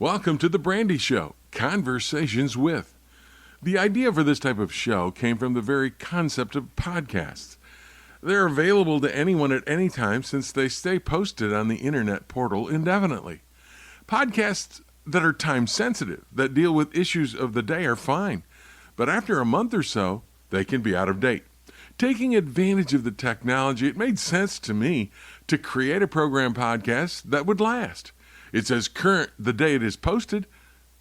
Welcome to the Brandy Show, Conversations With. The idea for this type of show came from the very concept of podcasts. They're available to anyone at any time since they stay posted on the internet portal indefinitely. Podcasts that are time sensitive, that deal with issues of the day are fine, but after a month or so, they can be out of date. Taking advantage of the technology, it made sense to me to create a program podcast that would last. It's as current the day it is posted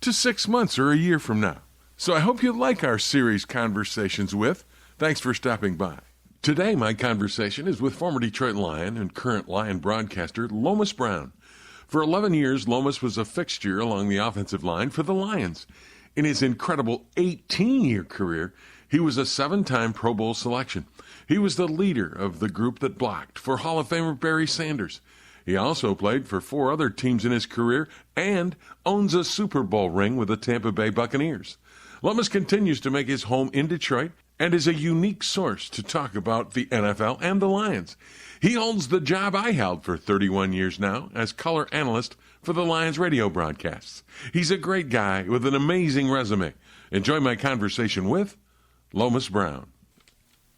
to 6 months or a year from now. So I hope you like our series Conversations With. Thanks for stopping by. Today my conversation is with former Detroit Lion and current Lion broadcaster Lomas Brown. For 11 years, Lomas was a fixture along the offensive line for the Lions. In his incredible 18-year career, he was a 7-time Pro Bowl selection. He was the leader of the group that blocked for Hall of Famer Barry Sanders. He also played for 4 other teams in his career and owns a Super Bowl ring with the Tampa Bay Buccaneers. Lomas continues to make his home in Detroit and is a unique source to talk about the NFL and the Lions. He holds the job I held for 31 years now as color analyst for the Lions radio broadcasts. He's a great guy with an amazing resume. Enjoy my conversation with Lomas Brown.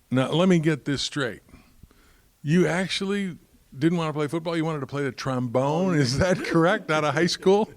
Now, let me get this straight. You actually didn't want to play football, you wanted to play the trombone. Is that correct, out of high school?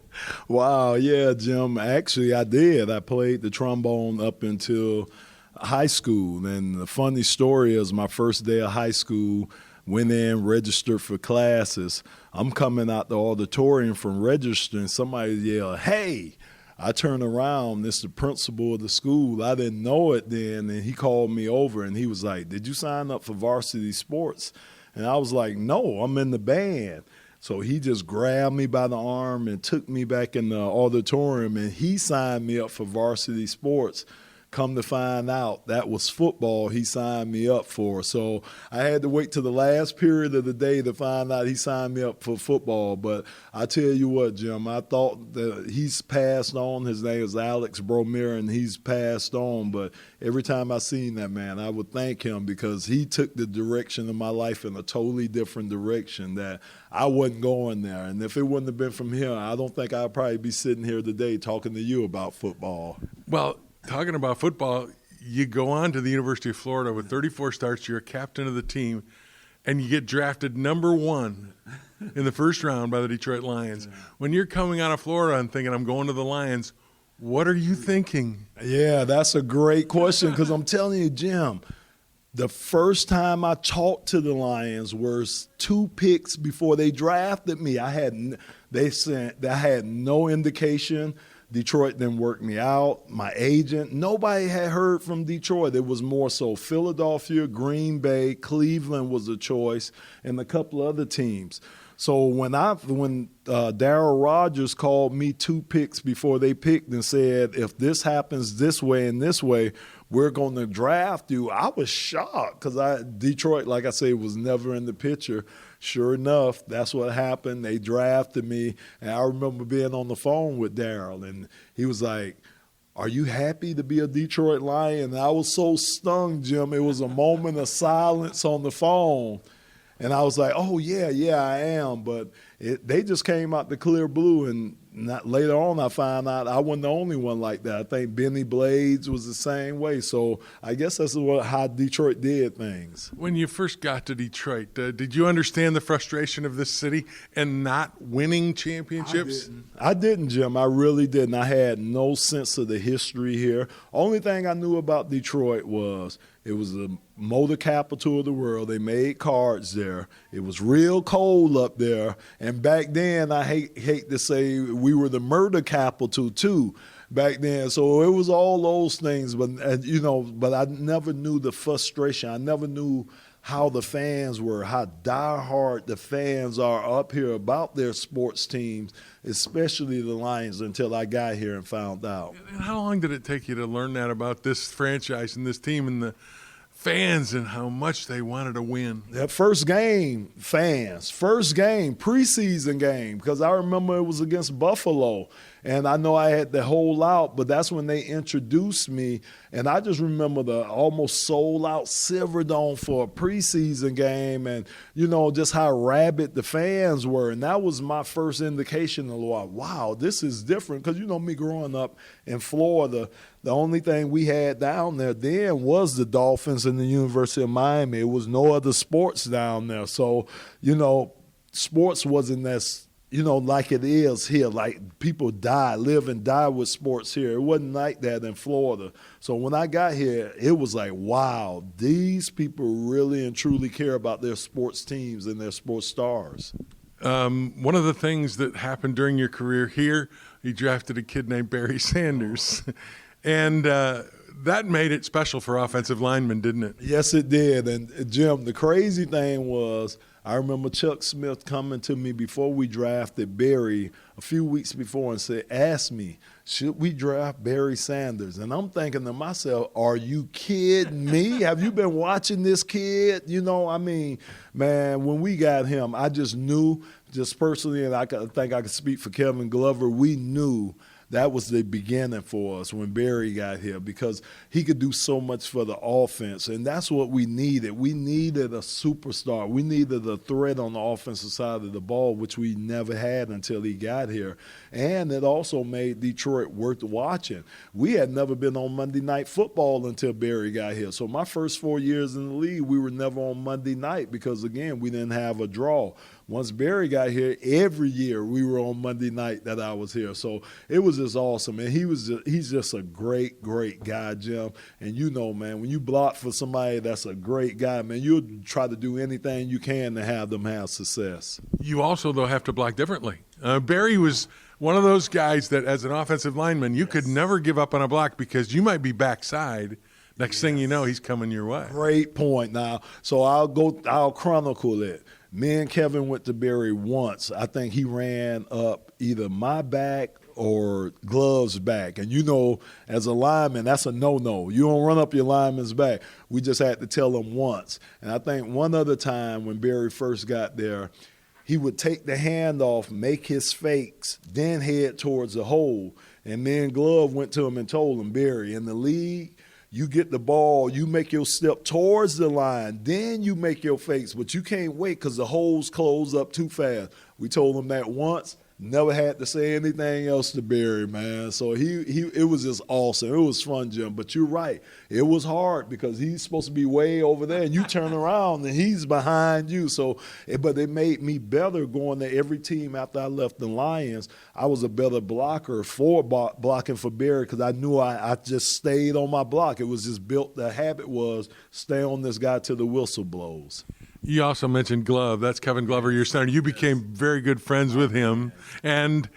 Wow, yeah, Jim. Actually, I did. I played the trombone up until high school. And the funny story is my first day of high school, went in, registered for classes. I'm coming out the auditorium from registering. Somebody yelled, "Hey!" I turned around, it's the principal of the school. I didn't know it then, and he called me over, and he was like, "Did you sign up for varsity sports?" And I was like, "No, I'm in the band." So he just grabbed me by the arm and took me back in the auditorium, and he signed me up for varsity sports. Come to find out, that was football he signed me up for. So I had to wait till the last period of the day to find out he signed me up for football. But I tell you what, Jim, I thought that he's passed on. His name is Alex Bromere, and he's passed on. But every time I seen that man, I would thank him because he took the direction of my life in a totally different direction that I wasn't going there. And if it wouldn't have been from him, I don't think I'd probably be sitting here today talking to you about football. Well, talking about football, you go on to the University of Florida with 34 starts, you're a captain of the team, and you get drafted number 1 in the first round by the Detroit Lions. When you're coming out of Florida and thinking, I'm going to the Lions, what are you thinking? Yeah, that's a great question because I'm telling you, Jim, the first time I talked to the Lions was 2 picks before they drafted me. I had no indication. Detroit didn't work me out. My agent, nobody had heard from Detroit. It was more so Philadelphia, Green Bay, Cleveland was a choice, and a couple other teams. So when Darryl Rogers called me 2 picks before they picked and said, if this happens this way and this way, we're going to draft you, I was shocked because Detroit, like I say, was never in the picture. Sure enough, that's what happened. They drafted me, and I remember being on the phone with Darryl, and he was like, "Are you happy to be a Detroit Lion?" And I was so stung, Jim. It was a moment of silence on the phone. And I was like, "Oh, yeah, I am." But they just came out the clear blue, and later on I found out I wasn't the only one like that. I think Benny Blades was the same way. So I guess that's how Detroit did things. When you first got to Detroit, did you understand the frustration of this city and not winning championships? I didn't, Jim. I really didn't. I had no sense of the history here. Only thing I knew about Detroit was it was the motor capital of the world. They made cars there. It was real cold up there. And back then, I hate to say we were the murder capital too back then. So it was all those things. But, but I never knew the frustration. I never knew how the fans were, how diehard the fans are up here about their sports teams, especially the Lions, until I got here and found out. And how long did it take you to learn that about this franchise and this team and the fans and how much they wanted to win. That first game, fans. First game, preseason game, because I remember it was against Buffalo. And I know I had to hold out, but that's when they introduced me. And I just remember the almost sold-out Silverdome for a preseason game and, just how rabid the fans were. And that was my first indication of, wow, this is different. Because, me growing up in Florida, the only thing we had down there then was the Dolphins and the University of Miami. It was no other sports down there. So, sports wasn't as like it is here. Like people live and die with sports here. It wasn't like that in Florida. So when I got here, it was like, wow, these people really and truly care about their sports teams and their sports stars. One of the things that happened during your career here, you drafted a kid named Barry Sanders. And that made it special for offensive linemen, didn't it? Yes, it did. And Jim, the crazy thing was, I remember Chuck Smith coming to me before we drafted Barry a few weeks before and asked me, should we draft Barry Sanders? And I'm thinking to myself, are you kidding me? Have you been watching this kid? Man, when we got him, I just knew, just personally, and I think I could speak for Kevin Glover, we knew that was the beginning for us when Barry got here because he could do so much for the offense, and that's what we needed. We needed a superstar. We needed a threat on the offensive side of the ball, which we never had until he got here, and it also made Detroit worth watching. We had never been on Monday Night Football until Barry got here, so my first 4 years in the league, we were never on Monday night because, again, we didn't have a draw. Once Barry got here, every year we were on Monday night that I was here. So it was just awesome. And he's just a great, great guy, Jim. And man, when you block for somebody that's a great guy, man, you'll try to do anything you can to have them have success. You also, though, have to block differently. Barry was one of those guys that as an offensive lineman, you could never give up on a block because you might be backside. Next thing you know, he's coming your way. Great point. Now, so I'll chronicle it. Me and Kevin went to Barry once. I think he ran up either my back or Glove's back. And as a lineman, that's a no-no. You don't run up your lineman's back. We just had to tell him once. And I think one other time when Barry first got there, he would take the hand off, make his fakes, then head towards the hole. And me and Glove went to him and told him, Barry, in the league, you get the ball, you make your step towards the line, then you make your fakes, but you can't wait because the holes close up too fast. We told him that once, never had to say anything else to Barry, man. So it was just awesome. It was fun, Jim. But you're right. It was hard because he's supposed to be way over there, and you turn around and he's behind you. But it made me better going to every team after I left the Lions. I was a better blocker for blocking for Barry because I knew I just stayed on my block. It was just built. The habit was stay on this guy till the whistle blows. You also mentioned Glove. That's Kevin Glover, your son. You became very good friends with him. And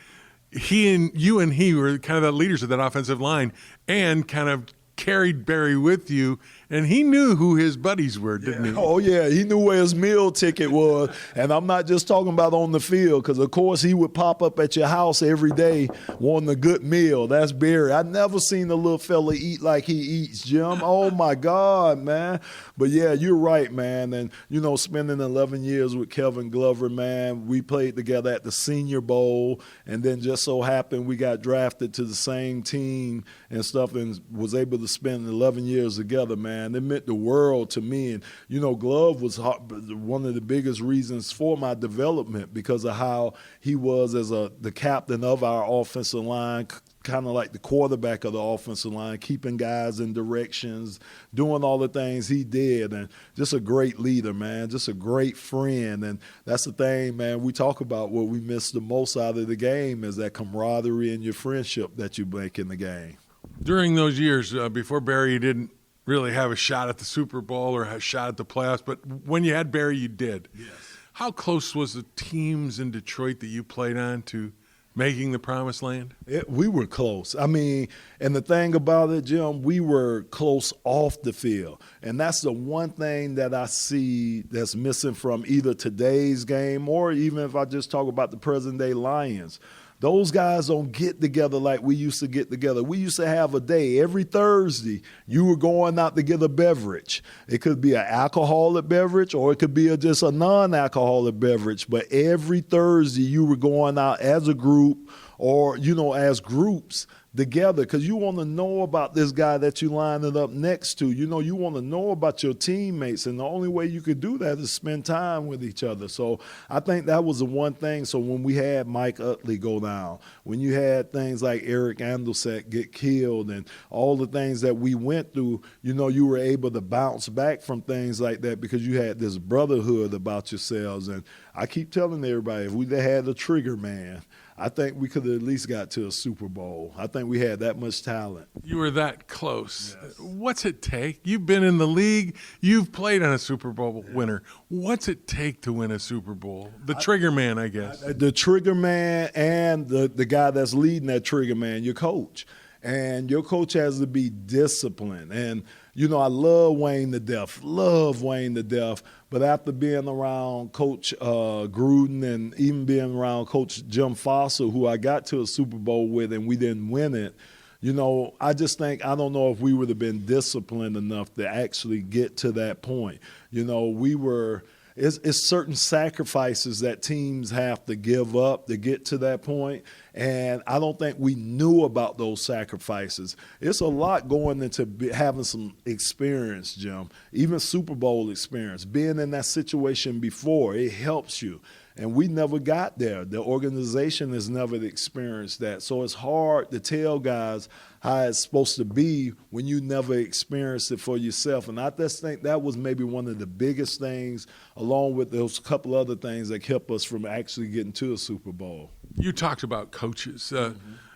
you and he were kind of the leaders of that offensive line and kind of carried Barry with you, and he knew who his buddies were, didn't he? Oh, yeah. He knew where his meal ticket was. And I'm not just talking about on the field because, of course, he would pop up at your house every day wanting a good meal. That's Barry. I never seen a little fella eat like he eats, Jim. Oh, my God, man. But, yeah, you're right, man. And, spending 11 years with Kevin Glover, man, we played together at the Senior Bowl, and then just so happened we got drafted to the same team and stuff and was able to spend 11 years together, man. It meant the world to me. And, Glove was one of the biggest reasons for my development because of how he was as the captain of our offensive line, kind of like the quarterback of the offensive line, keeping guys in directions, doing all the things he did, and just a great leader, man, just a great friend. And that's the thing, man, we talk about what we miss the most out of the game is that camaraderie and your friendship that you make in the game. During those years, before Barry, you didn't really have a shot at the Super Bowl or a shot at the playoffs, but when you had Barry, you did. Yes. How close was the teams in Detroit that you played on to making the promised land? We were close. And the thing about it, Jim, we were close off the field. And that's the one thing that I see that's missing from either today's game or even if I just talk about the present-day Lions. Those guys don't get together like we used to get together. We used to have a day every Thursday. You were going out to get a beverage. It could be an alcoholic beverage or it could be just a non-alcoholic beverage. But every Thursday you were going out as a group or, as groups together because you want to know about this guy that you lining up next to. You want to know about your teammates, and the only way you could do that is spend time with each other. So I think that was the one thing. So when we had Mike Utley go down, when you had things like Eric Andelsek get killed and all the things that we went through, you were able to bounce back from things like that because you had this brotherhood about yourselves. And I keep telling everybody, if we had a trigger man, I think we could have at least got to a Super Bowl. I think we had that much talent. You were that close. Yes. What's it take? You've been in the league. You've played on a Super Bowl winner. What's it take to win a Super Bowl? The trigger man, I guess. The trigger man and the guy that's leading that trigger man, your coach. And your coach has to be disciplined. And, I love Wayne to death. But after being around Coach Gruden and even being around Coach Jim Foster, who I got to a Super Bowl with and we didn't win it, I just think, I don't know if we would have been disciplined enough to actually get to that point. It's certain sacrifices that teams have to give up to get to that point, and I don't think we knew about those sacrifices. It's a lot going into having some experience, Jim, even Super Bowl experience. Being in that situation before, it helps you. And we never got there. The organization has never experienced that. So it's hard to tell guys how it's supposed to be when you never experienced it for yourself. And I just think that was maybe one of the biggest things, along with those couple other things that kept us from actually getting to a Super Bowl. You talked about coaches.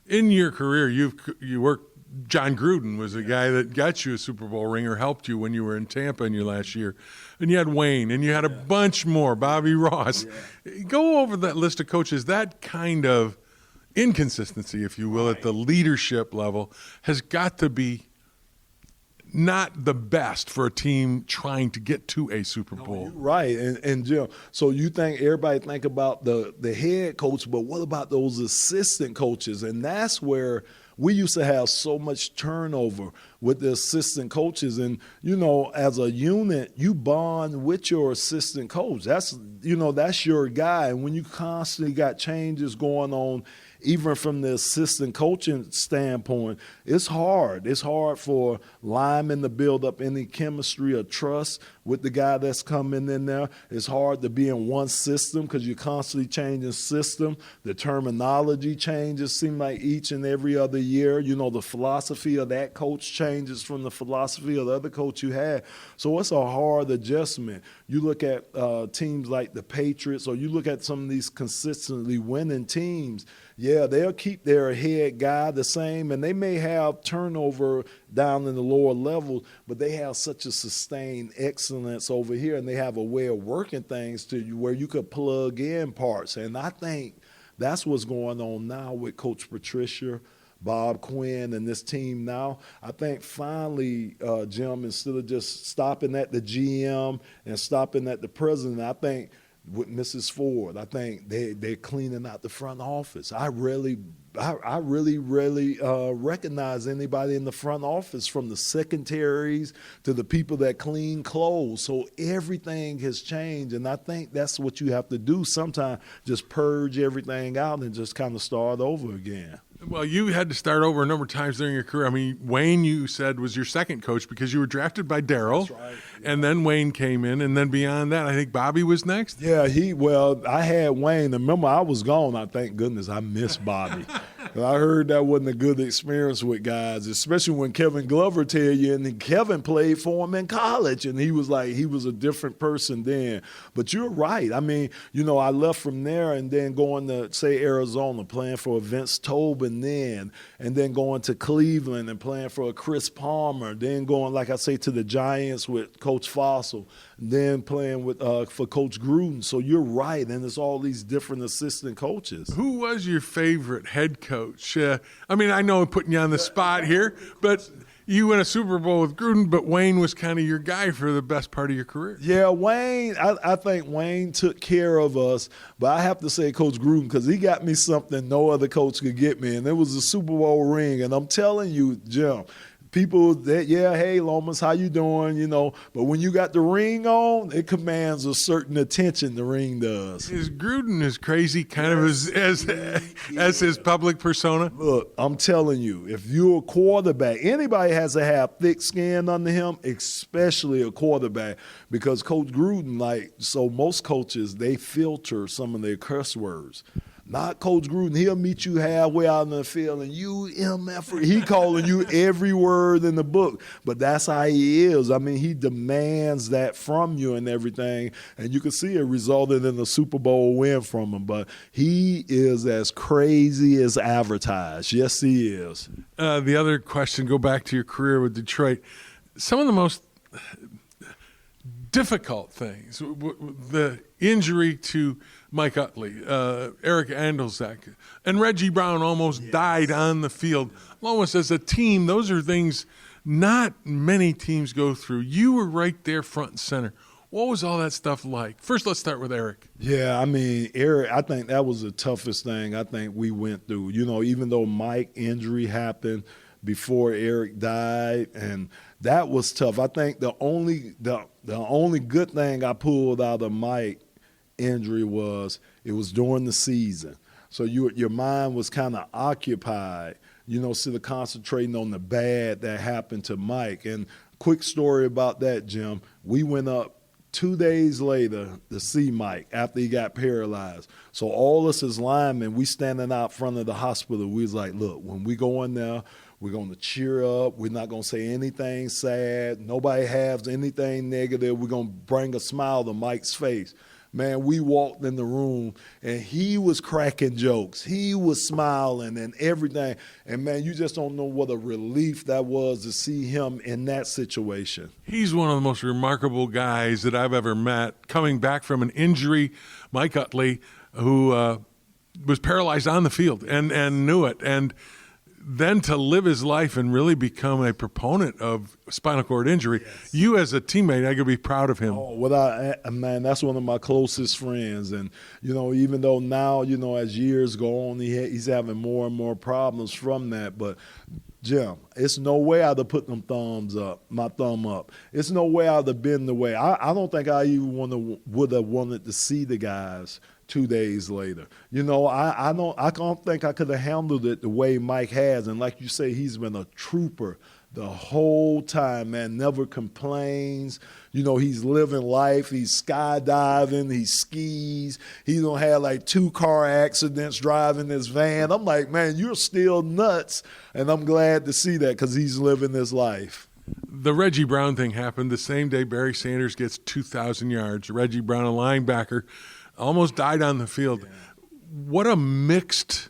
In your career, you worked. John Gruden was a guy that got you a Super Bowl ring or helped you when you were in Tampa in your last year. And you had Wayne, and you had a bunch more, Bobby Ross. Yeah. Go over that list of coaches. That kind of inconsistency, if you will, at the leadership level has got to be not the best for a team trying to get to a Super Bowl. Right. And Jim, so you think everybody think about the head coach, but what about those assistant coaches? And that's where we used to have so much turnover with the assistant coaches. And, as a unit, you bond with your assistant coach. That's your guy. And when you constantly got changes going on, even from the assistant coaching standpoint, it's hard. It's hard for linemen to build up any chemistry or trust with the guy that's coming in there. It's hard to be in one system because you're constantly changing system. The terminology changes seem like each and every other year. The philosophy of that coach changes from the philosophy of the other coach you had. So it's a hard adjustment. You look at teams like the Patriots, or you look at some of these consistently winning teams. Yeah, they'll keep their head guy the same, and they may have turnover down in the lower levels, but they have such a sustained excellence over here, and they have a way of working things to you where you could plug in parts. And I think that's what's going on now with Coach Patricia, Bob Quinn, and this team now. I think finally, Jim, instead of just stopping at the GM and stopping at the president, I think with Mrs. Ford, I think they're cleaning out the front office. I really recognize anybody in the front office, from the secretaries to the people that clean clothes. So everything has changed, and I think that's what you have to do sometimes, just purge everything out and just kind of start over again. Well, you had to start over a number of times during your career. I mean, Wayne, you said, was your second coach because you were drafted by Darryl. That's right. And then Wayne came in, and then beyond that, I think Bobby was next. Yeah, I had Wayne. Remember, I was gone. Thank goodness I missed Bobby. I heard that wasn't a good experience with guys, especially when Kevin Glover tell you, and then Kevin played for him in college, and he was a different person then. But you're right. I mean, I left from there and then going to, say, Arizona, playing for Vince Tobin then, and then going to Cleveland and playing for a Chris Palmer, then going, like I say, to the Giants with Coach Fossil, then playing with for Coach Gruden. So you're right, and it's all these different assistant coaches. Who was your favorite head coach? I mean, I know I'm putting you on the spot here, but You win a Super Bowl with Gruden, but Wayne was kind of your guy for the best part of your career. Yeah, Wayne, I think Wayne took care of us, but I have to say Coach Gruden, because he got me something no other coach could get me, and it was a Super Bowl ring. And I'm telling you, Jim, people that, yeah, hey, Lomas, how you doing, but when you got the ring on, it commands a certain attention, the ring does. Is Gruden as crazy kind of as his public persona? Look, I'm telling you, if you're a quarterback, anybody has to have thick skin under him, especially a quarterback, because Coach Gruden, so most coaches, they filter some of their curse words. Not Coach Gruden. He'll meet you halfway out in the field, and you MF. He calling you every word in the book. But that's how he is. I mean, he demands that from you and everything. And you can see it resulted in a Super Bowl win from him. But he is as crazy as advertised. Yes, he is. The other question, go back to your career with Detroit. Some of the most difficult things, the injury to Mike Utley, Eric Andelzak, and Reggie Brown almost died on the field. Lomas, as a team, those are things not many teams go through. You were right there front and center. What was all that stuff like? First, let's start with Eric. Yeah, I mean, Eric, I think that was the toughest thing I think we went through. Even though Mike injury happened before Eric died, and that was tough. I think the only good thing I pulled out of Mike injury was it was during the season. So your mind was kind of occupied, instead of concentrating on the bad that happened to Mike. And quick story about that, Jim. We went up 2 days later to see Mike after he got paralyzed. So all us as linemen, we standing out front of the hospital. We was like, look, when we go in there, we're going to cheer up. We're not going to say anything sad. Nobody has anything negative. We're going to bring a smile to Mike's face. Man, we walked in the room, and he was cracking jokes. He was smiling and everything. And, man, you just don't know what a relief that was to see him in that situation. He's one of the most remarkable guys that I've ever met. Coming back from an injury, Mike Utley, who was paralyzed on the field and knew it. And then to live his life and really become a proponent of spinal cord injury, yes. You as a teammate, I could be proud of him. Oh, man, that's one of my closest friends. And, even though now, as years go on, he's having more and more problems from that. But, Jim, it's no way I'd have put my thumb up. It's no way I'd have been the way. I don't think I even would have wanted to see the guys 2 days later. I don't think I could have handled it the way Mike has. And like you say, he's been a trooper the whole time, man, never complains. He's living life. He's skydiving. He skis. He don't have 2 car accidents driving his van. I'm like, man, you're still nuts. And I'm glad to see that because he's living his life. The Reggie Brown thing happened the same day Barry Sanders gets 2,000 yards. Reggie Brown, a linebacker, almost died on the field. Yeah. What a mixed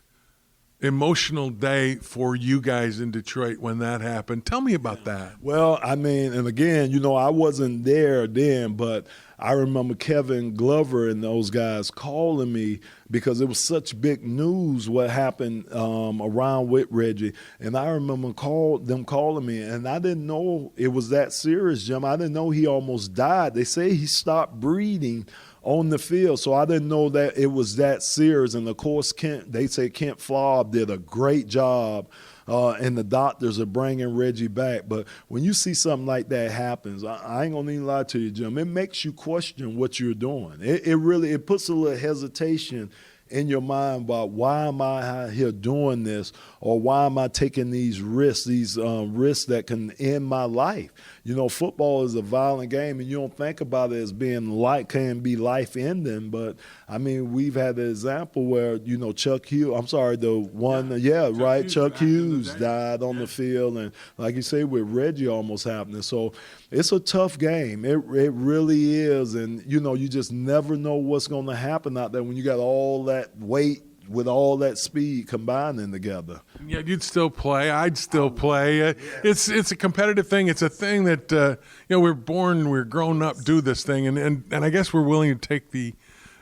emotional day for you guys in Detroit when that happened. Tell me about that. Well, I mean, and again, I wasn't there then, but I remember Kevin Glover and those guys calling me because it was such big news what happened around with Reggie. And I remember them calling me, and I didn't know it was that serious, Jim. I didn't know he almost died. They say he stopped breathing on the field, so I didn't know that it was that serious. And of course, they say Kent Flaub did a great job, and the doctors are bringing Reggie back. But when you see something like that happens, I ain't gonna even lie to you, Jim. It makes you question what you're doing. It really puts a little hesitation in your mind about why am I out here doing this, or why am I taking these risks risks that can end my life. Football is a violent game, and you don't think about it as being can be life ending. But I mean, we've had an example where Chuck Hughes. Chuck Hughes died on the field, and like you say, with Reggie almost happening. So it's a tough game. It really is, and you just never know what's going to happen out there when you got all that weight with all that speed combining together. Yeah, you'd still play. I'd still play. It's a competitive thing. It's a thing that we're grown up, do this thing, and I guess we're willing to take the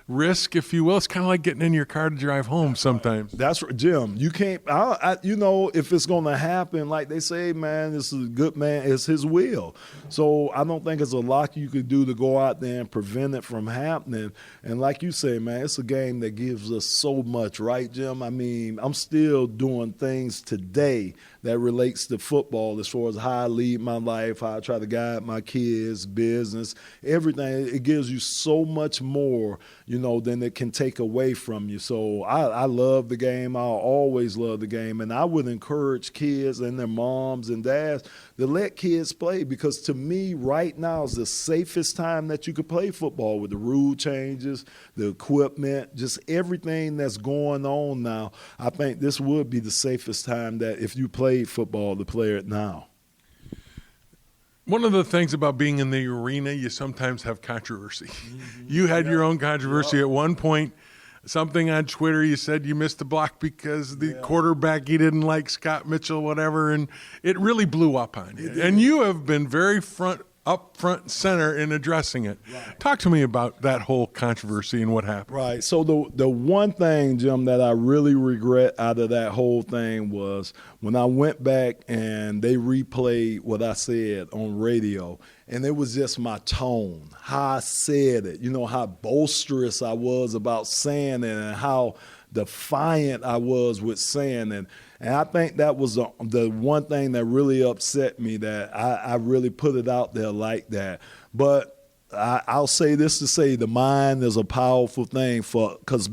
risk, if you will. It's kind of like getting in your car to drive home sometimes. That's right, Jim. You can't, if it's going to happen, like they say, man, this is a good man, it's his will. So I don't think it's a lot you could do to go out there and prevent it from happening. And like you say, man, it's a game that gives us so much, right, Jim? I mean, I'm still doing things today that relates to football as far as how I lead my life, how I try to guide my kids, business, everything. It gives you so much more, than it can take away from you. So I love the game. I'll always love the game. And I would encourage kids and their moms and dads to let kids play, because to me right now is the safest time that you could play football with the rule changes, the equipment, just everything that's going on now. I think this would be the safest time that if you played football to play it now. One of the things about being in the arena, you sometimes have controversy. Mm-hmm. You had your own controversy at one point. Something on Twitter, you said you missed the block because the quarterback, he didn't like Scott Mitchell, whatever, and it really blew up on you. And you have been very up front and center in addressing it. Right. Talk to me about that whole controversy and what happened. Right. So the one thing, Jim, that I really regret out of that whole thing was when I went back and they replayed what I said on radio, and it was just my tone, how I said it, how boisterous I was about saying it and how defiant I was with saying it. And I think that was the one thing that really upset me, that I really put it out there like that. But I'll say this to say the mind is a powerful thing, because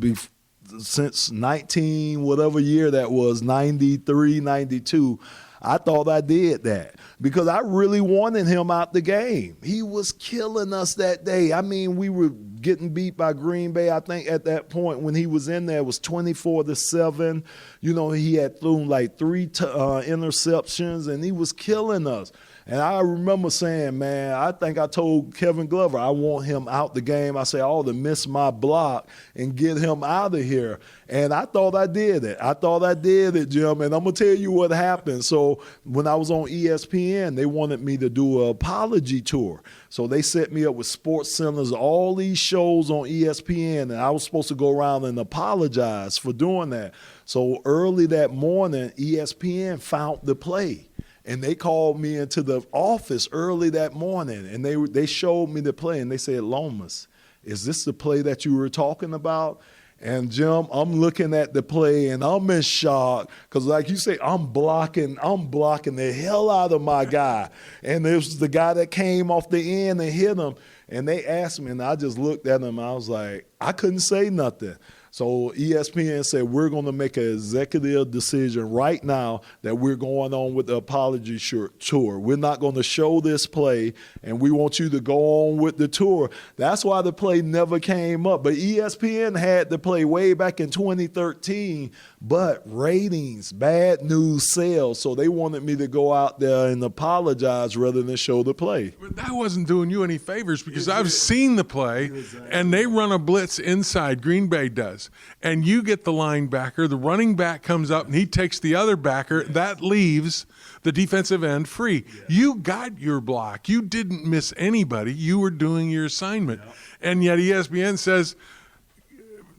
since 19, whatever year that was, 93, 92, I thought I did that because I really wanted him out the game. He was killing us that day. I mean, we were getting beat by Green Bay. I think at that point when he was in there, it was 24-7. He had thrown like 3 interceptions, and he was killing us. And I remember saying, man, I think I told Kevin Glover, I want him out the game. I said, I ought to miss my block and get him out of here. And I thought I did it. Jim. And I'm going to tell you what happened. So when I was on ESPN, they wanted me to do an apology tour. So they set me up with Sports Centers, all these shows on ESPN, and I was supposed to go around and apologize for doing that. So early that morning, ESPN found the play. And they called me into the office early that morning, and they showed me the play, and they said, Lomas, is this the play that you were talking about? And, Jim, I'm looking at the play, and I'm in shock because, like you say, I'm blocking the hell out of my guy. And it was the guy that came off the end and hit him. And they asked me, and I just looked at him. I was like, I couldn't say nothing. So ESPN said, we're going to make an executive decision right now that we're going on with the apology tour. We're not going to show this play, and we want you to go on with the tour. That's why the play never came up. But ESPN had the play way back in 2013, but ratings, bad news sales. So they wanted me to go out there and apologize rather than show the play. But that wasn't doing you any favors, because I've seen the play, and they run a blitz inside, Green Bay does. And you get the linebacker, the running back comes up, and he takes the other backer. That leaves the defensive end free. Yeah. You got your block. You didn't miss anybody. You were doing your assignment. Yeah. And yet ESPN says,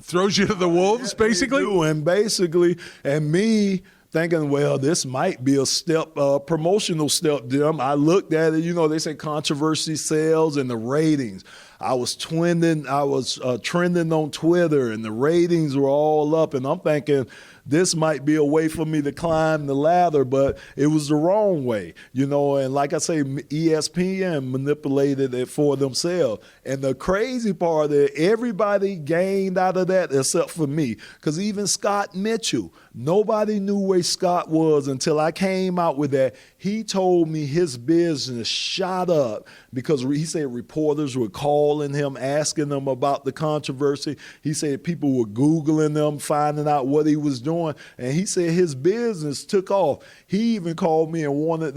throws you to the wolves, basically? And me thinking, well, this might be a step, promotional step, Jim. I looked at it, they say controversy sales and the ratings. I was trending on Twitter, and the ratings were all up, and I'm thinking this might be a way for me to climb the ladder, but it was the wrong way, and like I say, ESPN manipulated it for themselves. And the crazy part is everybody gained out of that except for me, because even Scott Mitchell, nobody knew where Scott was until I came out with that. He told me his business shot up because he said reporters were calling him, asking him about the controversy. He said people were Googling him, finding out what he was doing. And he said his business took off. He even called me and wanted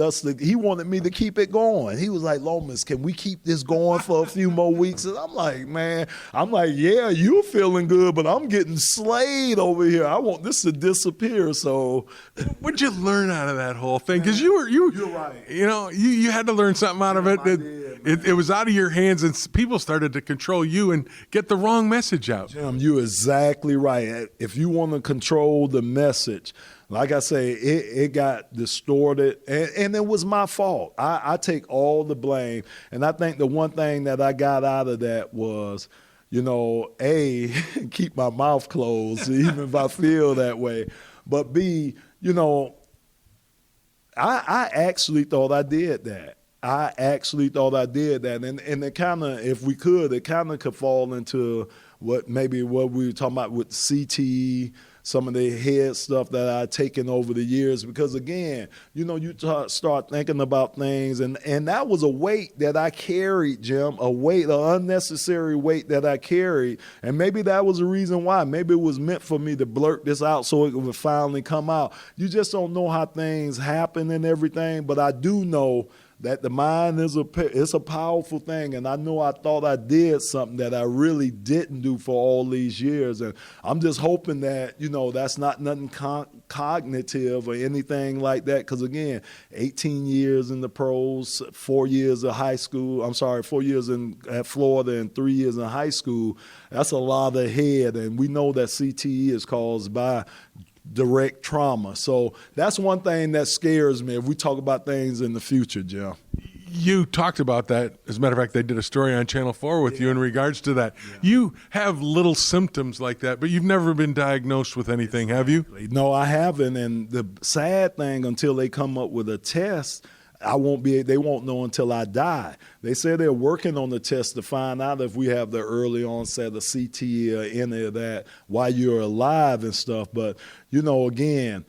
me to keep it going. He was like, Lomas, can we keep this going for a few more weeks? And I'm like, yeah, you're feeling good, but I'm getting slayed over here. I want this to disappear. So what'd you learn out of that whole thing? Because you're right. You had to learn something out of it. It was out of your hands, and people started to control you and get the wrong message out. Jim, you're exactly right. If you want to control the message, like I say, it got distorted, and it was my fault. I take all the blame, and I think the one thing that I got out of that was, A, keep my mouth closed, even if I feel that way. But B, I actually thought I did that. And it kind of, if we could, it kind of could fall into what we were talking about with CTE, some of the head stuff that I've taken over the years. Because again, you start thinking about things, and that was a weight that I carried, Jim, an unnecessary weight that I carried. And maybe that was the reason why. Maybe it was meant for me to blurt this out so it would finally come out. You just don't know how things happen and everything, but I do know that the mind it's a powerful thing, and I know I thought I did something that I really didn't do for all these years, and I'm just hoping that that's not nothing cognitive or anything like that. Because again, 18 years in the pros, 4 years of high school. 4 years at Florida and 3 years in high school. That's a lot of head, and we know that CTE is caused by direct trauma. So that's one thing that scares me if we talk about things in the future, Jim. You talked about that. As a matter of fact, they did a story on Channel 4 with you in regards to that. Yeah. You have little symptoms like that, but you've never been diagnosed with anything, have you? No, I haven't. And the sad thing, until they come up with a test, they won't know until I die. They say they're working on the test to find out if we have the early onset of CTE or any of that while you're alive and stuff. But, again,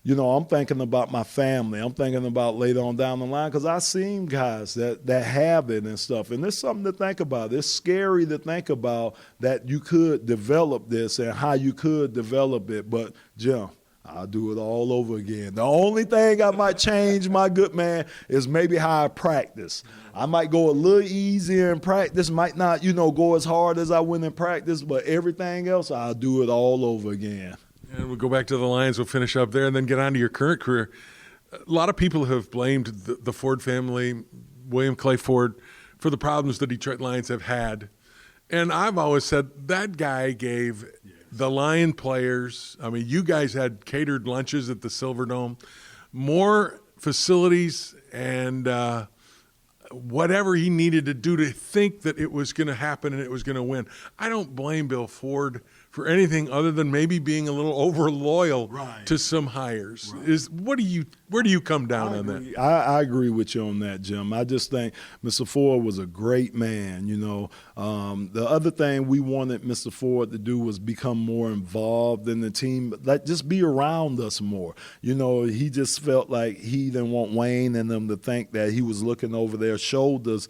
I'm thinking about my family. I'm thinking about later on down the line, because I've seen guys that have it and stuff. And there's something to think about. It's scary to think about that you could develop this and how you could develop it. But, Jim, I'll do it all over again. The only thing I might change, my good man, is maybe how I practice. I might go a little easier in practice, might not, go as hard as I went in practice, but everything else, I'll do it all over again. And we'll go back to the Lions. We'll finish up there and then get on to your current career. A lot of people have blamed the Ford family, William Clay Ford, for the problems the Detroit Lions have had. And I've always said that guy gave the Lion players, you guys had catered lunches at the Silverdome, more facilities and whatever he needed to do to think that it was going to happen and it was going to win. I don't blame Bill Ford for anything other than maybe being a little over loyal to some hires. Where do you come down on that? I agree with you on that, Jim. I just think Mr. Ford was a great man. The other thing we wanted Mr. Ford to do was become more involved in the team, just be around us more. He just felt like he didn't want Wayne and them to think that he was looking over their shoulders.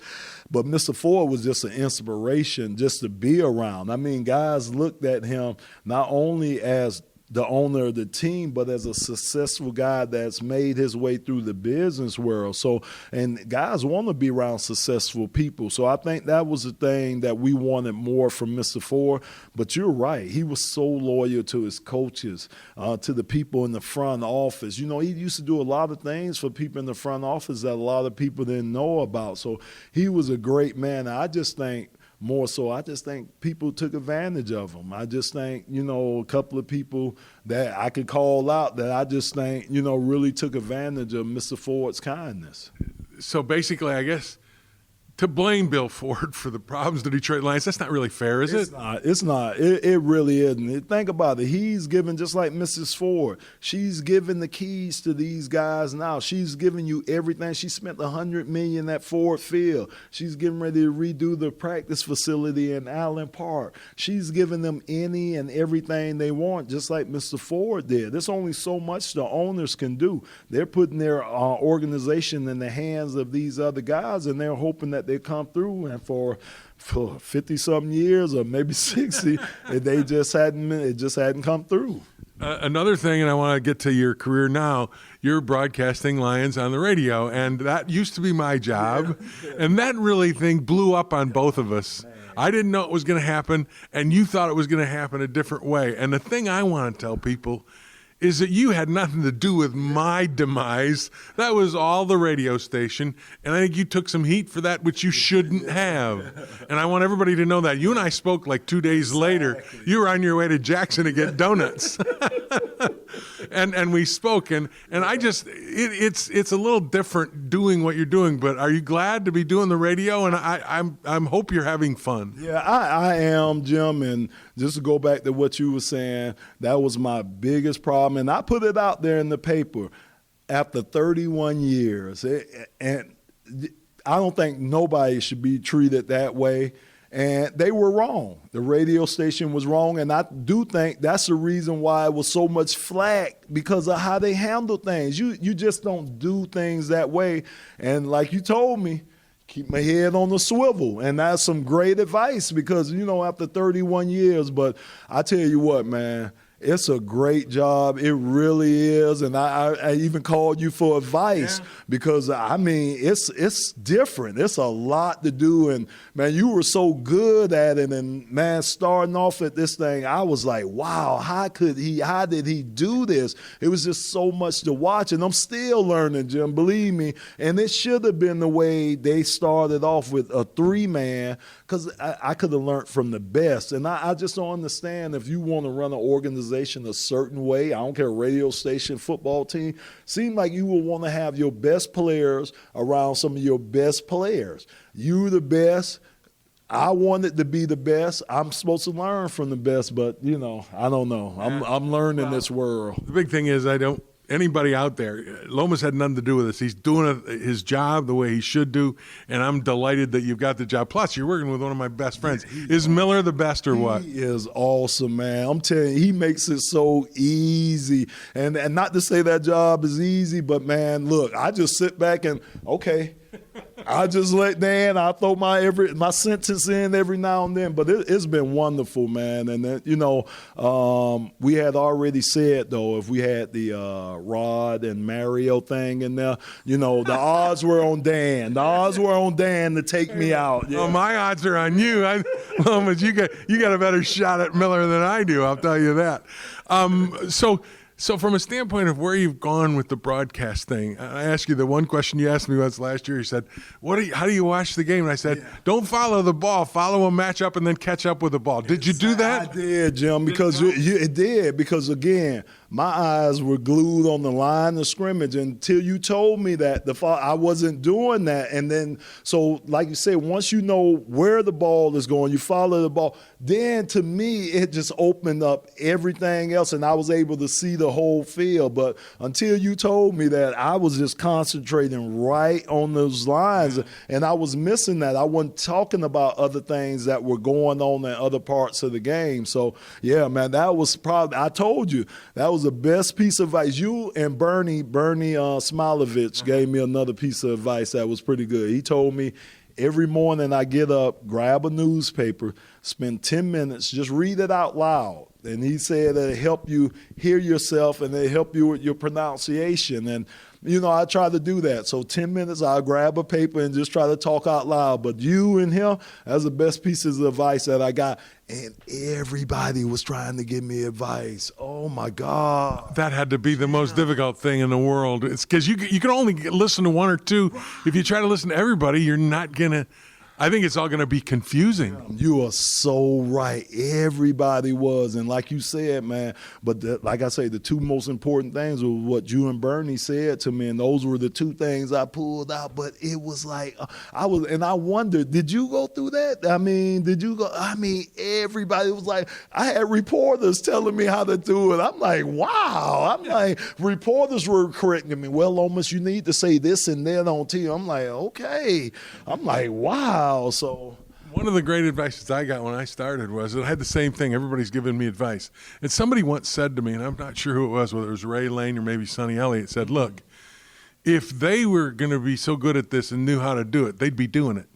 But Mr. Ford was just an inspiration just to be around. Guys looked at him not only as the owner of the team, but as a successful guy that's made his way through the business world. So, and guys want to be around successful people. So I think that was the thing that we wanted more from Mr. Ford. But you're right. He was so loyal to his coaches, to the people in the front office. He used to do a lot of things for people in the front office that a lot of people didn't know about. So he was a great man. I just think people took advantage of him. I just think, a couple of people that I could call out that I just think, really took advantage of Mr. Ford's kindness. So basically, I guess, to blame Bill Ford for the problems of the Detroit Lions, that's not really fair, is it? It's not. It really isn't. Think about it. He's given, just like Mrs. Ford, she's given the keys to these guys now. She's giving you everything. She spent $100 million at Ford Field. She's getting ready to redo the practice facility in Allen Park. She's giving them any and everything they want, just like Mr. Ford did. There's only so much the owners can do. They're putting their organization in the hands of these other guys, and they're hoping that they come through, and for 50-something years or maybe 60, it just hadn't come through. Another thing, and I want to get to your career now, you're broadcasting Lions on the radio, and that used to be my job, and that really thing blew up on both of us. I didn't know it was going to happen, and you thought it was going to happen a different way. And the thing I want to tell people is that you had nothing to do with my demise. That was all the radio station, and I think you took some heat for that, which you shouldn't have. And I want everybody to know that. You and I spoke like 2 days later. You were on your way to Jackson to get donuts. and we spoke, and I just, it's a little different doing what you're doing, but are you glad to be doing the radio? And I'm hope you're having fun. Yeah, I am, Jim, and just to go back to what you were saying, that was my biggest problem, and I put it out there in the paper after 31 years, and I don't think nobody should be treated that way. And they were wrong. The radio station was wrong, and I do think that's the reason why it was so much flack, because of how they handle things. You just don't do things that way. And like you told me, keep my head on the swivel, and that's some great advice, because, after 31 years, but I tell you what, man, it's a great job. It really is. And I even called you for advice because, it's different. It's a lot to do. And, man, you were so good at it. And, man, starting off at this thing, I was like, wow, how did he do this? It was just so much to watch. And I'm still learning, Jim, believe me. And it should have been the way they started off with a 3-man, because I could have learned from the best. And I just don't understand, if you want to run an organization a certain way, I don't care, radio station, football team, seem like you will want to have your best players around some of your best players. You the best. I wanted to be the best. I'm supposed to learn from the best, but, I don't know. I'm learning this world. The big thing is anybody out there, Lomas had nothing to do with this. He's doing his job the way he should do, and I'm delighted that you've got the job. Plus, you're working with one of my best friends. Is Miller the best or what? He is awesome, man. I'm telling you, he makes it so easy. And not to say that job is easy, but, man, look, I just sit back and, okay, I just let Dan, I throw my sentence in every now and then, but it's been wonderful, man. And we had already said, though, if we had the Rod and Mario thing in there, the odds were on Dan. The odds were on Dan to take me out. Yeah. Oh, my odds are on you. Lomas, you got a better shot at Miller than I do. I'll tell you that. So from a standpoint of where you've gone with the broadcast thing, I asked you the one question you asked me once last year. You said, how do you watch the game? And I said, Don't follow the ball. Follow a matchup and then catch up with the ball. Did you do that? I did, Jim, because it did. Because, again, my eyes were glued on the line of scrimmage until you told me that. I wasn't doing that. And then, so like you said, once you know where the ball is going, you follow the ball, then to me it just opened up everything else, and I was able to see the whole field. But until you told me that, I was just concentrating right on those lines, and I was missing that. I wasn't talking about other things that were going on in other parts of the game. So, yeah, man, that was probably, I told you, that was the best piece of advice. You and Bernie Smilovich gave me another piece of advice that was pretty good. He told me, every morning I get up, grab a newspaper, spend 10 minutes, just read it out loud. And he said that it help you hear yourself and it help you with your pronunciation. And, I try to do that. So 10 minutes, I'll grab a paper and just try to talk out loud. But you and him, that's the best pieces of advice that I got. And everybody was trying to give me advice. Oh, my God. That had to be the most difficult thing in the world. It's because you can only listen to one or two. If you try to listen to everybody, you're not going to. I think it's all going to be confusing. You are so right. Everybody was. And like you said, man, but like I say, the two most important things were what you and Bernie said to me, and those were the two things I pulled out. But it was like, I wondered, did you go through that? Everybody was like, I had reporters telling me how to do it. I'm like, wow. Reporters were correcting me. Well, Lomas, you need to say this and that on TV. I'm like, okay. I'm like, wow. So one of the great advices I got when I started was I had the same thing. Everybody's giving me advice. And somebody once said to me, and I'm not sure who it was, whether it was Ray Lane or maybe Sonny Elliott, said, look, if they were going to be so good at this and knew how to do it, they'd be doing it.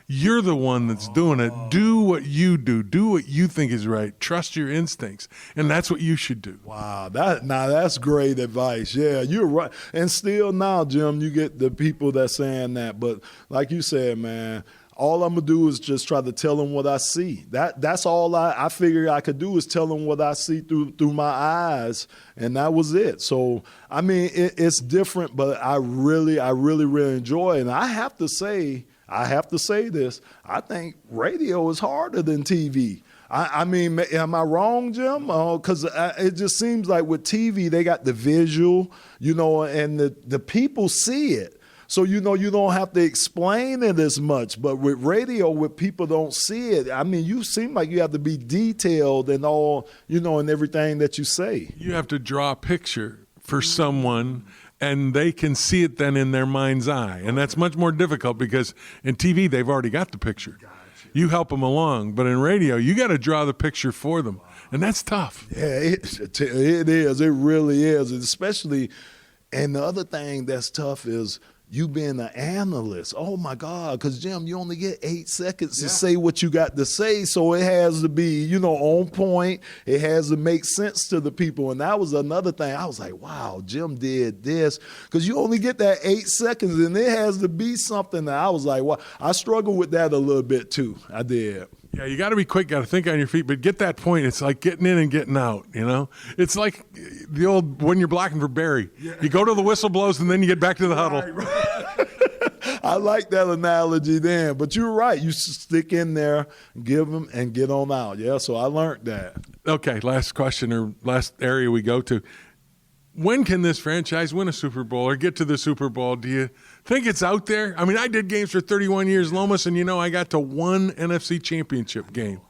You're the one that's doing it. Do what you do. Do what you think is right. Trust your instincts. And that's what you should do. Wow. That's great advice. Yeah, you're right. And still now, Jim, you get the people that's saying that. But like you said, man, all I'm going to do is just try to tell them what I see. That's all I figured I could do is tell them what I see through my eyes, and that was it. So, I mean, it's different, but I really enjoy it. And I have to say this, I think radio is harder than TV. I mean, am I wrong, Jim? Because it just seems like with TV, they got the visual, and the people see it. So, you don't have to explain it as much. But with radio, where people don't see it, I mean, you seem like you have to be detailed and all, in everything that you say. You have to draw a picture for someone, and they can see it then in their mind's eye. And that's much more difficult because in TV, they've already got the picture. You help them along. But in radio, you got to draw the picture for them. And that's tough. Yeah, it is. It really is. Especially, and the other thing that's tough is you being an analyst. Oh, my God, because, Jim, you only get 8 seconds to say what you got to say, so it has to be, on point. It has to make sense to the people, and that was another thing. I was like, wow, Jim did this, because you only get that 8 seconds, and it has to be something that I was like, wow. I struggled with that a little bit, too. I did. Yeah, you got to be quick, got to think on your feet, but get that point. It's like getting in and getting out, It's like the old, when you're blocking for Barry. Yeah. You go to the whistle blows, and then you get back to the huddle. Right. I like that analogy then, but you're right. You stick in there, give them, and get on out. Yeah, so I learned that. Okay, last question or last area we go to. When can this franchise win a Super Bowl or get to the Super Bowl? Do you think it's out there? I mean, I did games for 31 years, Lomas, and I got to one NFC championship game.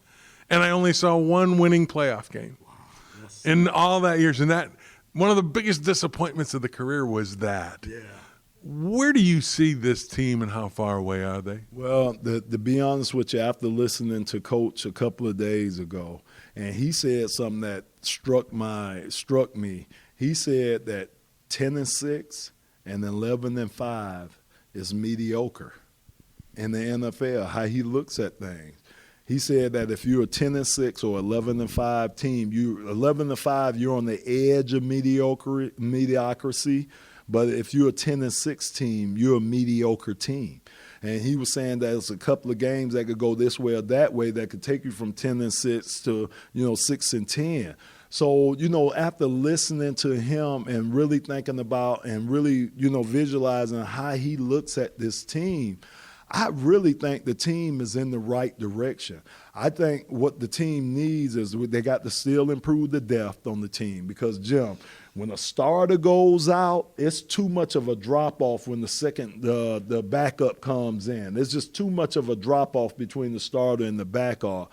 And I only saw one winning playoff game in all that years. And that one of the biggest disappointments of the career was that. Yeah. Where do you see this team and how far away are they? Well, to be honest with you, after listening to Coach a couple of days ago, and he said something that struck me. He said that 10-6 and 11-5 is mediocre in the NFL, how he looks at things. He said that if you're a 10-6 or 11-5 team, 11-5, you're on the edge of mediocrity. But if you're a 10-6 team, you're a mediocre team. And he was saying that there's a couple of games that could go this way or that way that could take you from 10-6 to 6-10. So, after listening to him and really thinking about and really, visualizing how he looks at this team, I really think the team is in the right direction. I think what the team needs is they got to still improve the depth on the team because, Jim, when a starter goes out, it's too much of a drop-off when the backup comes in. It's just too much of a drop-off between the starter and the backup.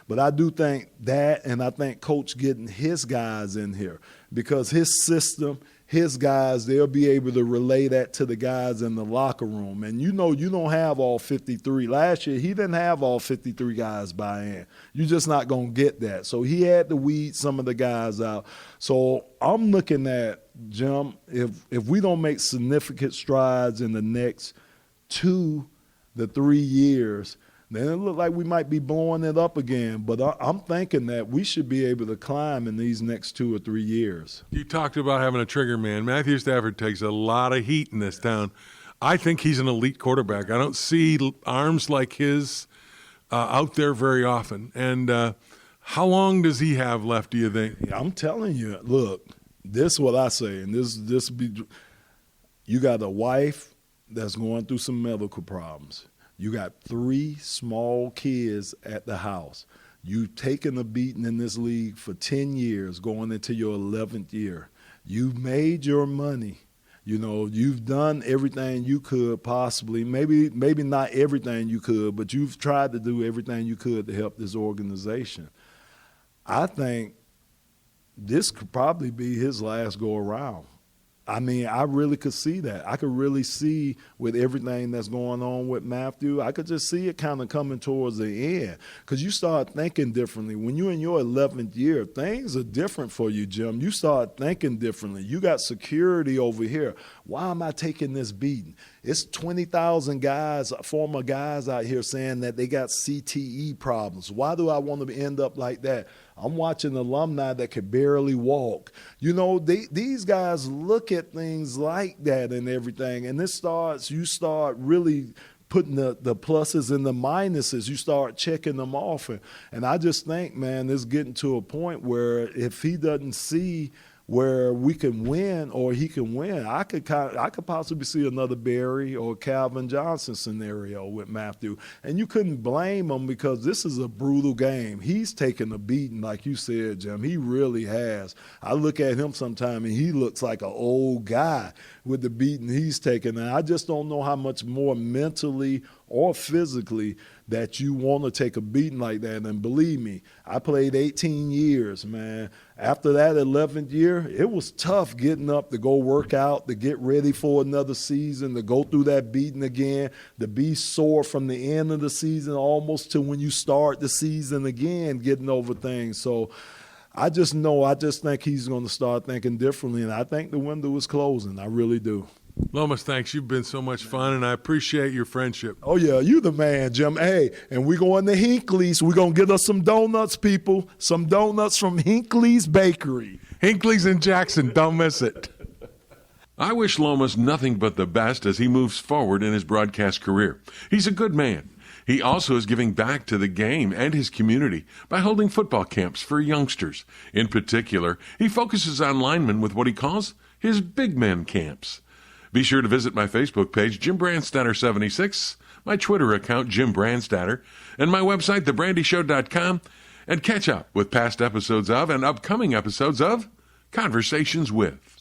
But I do think that, and I think Coach getting his guys in here because his system, his guys, they'll be able to relay that to the guys in the locker room. And you don't have all 53. Last year, he didn't have all 53 guys buy in. You're just not going to get that. So he had to weed some of the guys out. So I'm looking at, Jim, if we don't make significant strides in the next 2 to 3 years, then it looks like we might be blowing it up again. But I'm thinking that we should be able to climb in these next 2 or 3 years. You talked about having a trigger man. Matthew Stafford takes a lot of heat in this town. I think he's an elite quarterback. I don't see arms like his out there very often. And how long does he have left, do you think? I'm telling you, look, this is what I say. And you got a wife that's going through some medical problems. You got 3 small kids at the house. You've taken a beating in this league for 10 years, going into your 11th year. You've made your money. You've done everything you could possibly. Maybe not everything you could, but you've tried to do everything you could to help this organization. I think this could probably be his last go around. I mean, I really could see that. I could really see with everything that's going on with Matthew, I could just see it kind of coming towards the end because you start thinking differently. When you're in your 11th year, things are different for you, Jim. You start thinking differently. You got security over here. Why am I taking this beating? It's 20,000 guys, former guys out here saying that they got CTE problems. Why do I want to end up like that? I'm watching alumni that could barely walk. These guys look at things like that and everything, and you start really putting the pluses and the minuses. You start checking them off. And I just think, man, it's getting to a point where if he doesn't see where we can win or he can win, I could possibly see another Barry or Calvin Johnson scenario with Matthew. And you couldn't blame him because this is a brutal game. He's taken a beating, like you said, Jim. He really has. I look at him sometime and he looks like an old guy with the beating he's taken. And I just don't know how much more mentally or physically that you want to take a beating like that. And believe me, I played 18 years, man. After that 11th year, it was tough getting up to go work out, to get ready for another season, to go through that beating again, to be sore from the end of the season almost to when you start the season again, getting over things. So I just think he's going to start thinking differently, and I think the window is closing. I really do. Lomas, thanks. You've been so much fun, and I appreciate your friendship. Oh, yeah, you the man, Jim. Hey, and we're going to Hinckley's. We're going to get us some donuts, people. Some donuts from Hinckley's Bakery. Hinckley's in Jackson. Don't miss it. I wish Lomas nothing but the best as he moves forward in his broadcast career. He's a good man. He also is giving back to the game and his community by holding football camps for youngsters. In particular, he focuses on linemen with what he calls his big men camps. Be sure to visit my Facebook page, Jim Brandstatter76, my Twitter account, Jim Brandstatter, and my website, thebrandyshow.com, and catch up with past episodes of and upcoming episodes of Conversations With.